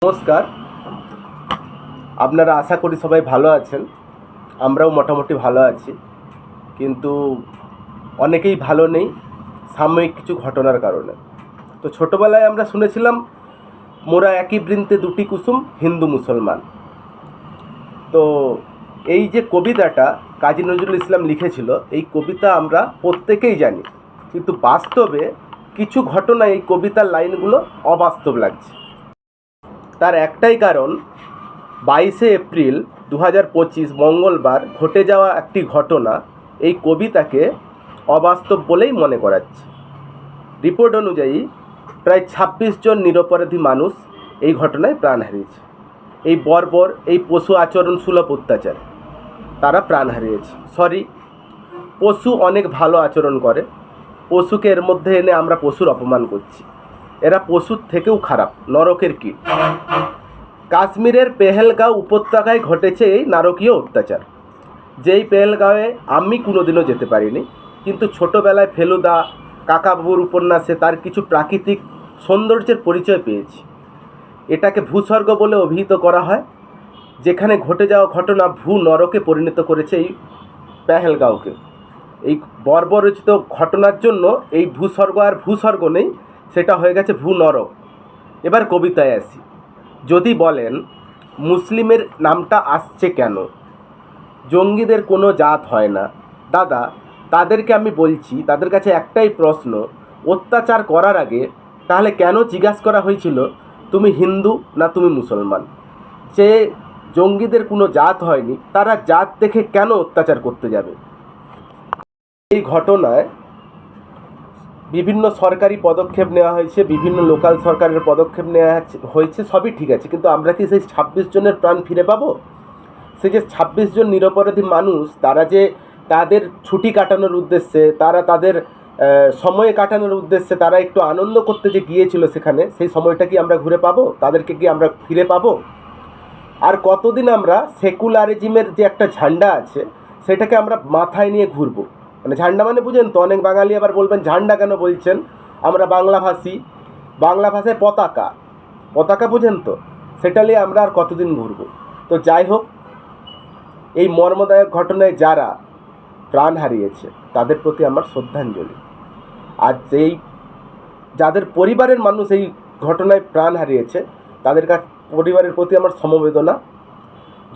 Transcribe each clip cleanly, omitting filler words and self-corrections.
নমস্কার। আপনারা আশা করি সবাই ভালো আছেন। আমরাও মোটামুটি ভালো আছি, কিন্তু অনেকেই ভালো নেই সাময়িক কিছু ঘটনার কারণে। তো ছোটোবেলায় আমরা শুনেছিলাম মোরা একই বৃন্তে দুটি কুসুম, হিন্দু মুসলমান। তো এই যে কবিতাটা কাজী নজরুল ইসলাম লিখেছিল, এই কবিতা আমরা প্রত্যেকেই জানি, কিন্তু বাস্তবে কিছু ঘটনা এই কবিতার লাইনগুলো অবাস্তব লাগছে। তার একটাই কারণ, 22শে এপ্রিল 2025 মঙ্গলবার ঘটে যাওয়া একটি ঘটনা এই কবিতাকে অবাস্তব বলেই মনে করাচ্ছে। রিপোর্ট অনুযায়ী প্রায় 26 জন নিরপরাধী মানুষ এই ঘটনায় প্রাণ হারিয়েছে। এই বর্বর, এই পশু আচরণ সুলভ অত্যাচার তারা প্রাণ হারিয়েছে। পশু অনেক ভালো আচরণ করে, পশুকে এর মধ্যে এনে আমরা পশুর অপমান করছি। এরা পশুর থেকেও খারাপ, নরকের কীট। কাশ্মীরের পেহেলগাঁও উপত্যকায় ঘটেছে এই নারকীয় অত্যাচার, যেই পেহেলগাঁওয়ে আমি কোনোদিনও যেতে পারিনি, কিন্তু ছোটোবেলায় ফেলুদা কাকাবাবুর উপন্যাসে তার কিছু প্রাকৃতিক সৌন্দর্যের পরিচয় পেয়েছি। এটাকে ভূস্বর্গ বলে অভিহিত করা হয়, যেখানে ঘটে যাওয়া ঘটনা ভূ নরকে পরিণত করেছে এই পেহেলগাঁওকে। এই বর্বরচিত ঘটনার জন্য এই ভূস্বর্গ আর ভূস্বর্গ নেই, সেটা হয়ে গেছে ভূ নরক। এবার কবিতায় আসি। যদি বলেন মুসলিমের নামটা আসছে কেন, জঙ্গিদের কোনো জাত হয় না। দাদা, তাদেরকে আমি বলছি, তাদের কাছে একটাই প্রশ্ন, অত্যাচার করার আগে তাহলে কেন জিজ্ঞাসা করা হয়েছিল তুমি হিন্দু না তুমি মুসলমান? যে জঙ্গিদের কোনো জাত হয়নি, তারা জাত দেখে কেন অত্যাচার করতে যাবে? এই ঘটনায় বিভিন্ন সরকারি পদক্ষেপ নেওয়া হয়েছে, বিভিন্ন লোকাল সরকারের পদক্ষেপ নেওয়া হয়েছে, সবই ঠিক আছে, কিন্তু আমরা কি সেই 26 জনের প্রাণ ফিরে পাবো? সে যে 26 জন নিরপরাধী মানুষ, তারা যে তাদের ছুটি কাটানোর উদ্দেশ্যে, তারা তাদের সময় কাটানোর উদ্দেশ্যে তারা একটু আনন্দ করতে যে গিয়েছিল সেখানে, সেই সময়টা কি আমরা ঘুরে পাবো? তাদেরকে কি আমরা ফিরে পাবো? আর কতদিন আমরা সেকুলারিজমের যে একটা ঝান্ডা আছে সেটাকে আমরা মাথায় নিয়ে ঘুরবো? মানে ঝান্ডা মানে বুঝেন তো? অনেক বাঙালি আবার বলবেন ঝান্ডা কেন বলছেন, আমরা বাংলাভাষী, বাংলা ভাষায় পতাকা, পতাকা বুঝেন তো? সেটা নিয়ে আমরা আর কতদিন ঘুরবো? তো যাই হোক, এই মর্মদায়ক ঘটনায় যারা প্রাণ হারিয়েছে তাদের প্রতি আমার শ্রদ্ধাঞ্জলি। আর যাদের পরিবারের মানুষ এই ঘটনায় প্রাণ হারিয়েছে তাদের পরিবারের প্রতি আমার সমবেদনা।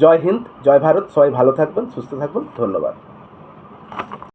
জয় হিন্দ, জয় ভারত। সবাই ভালো থাকবেন, সুস্থ থাকবেন। ধন্যবাদ।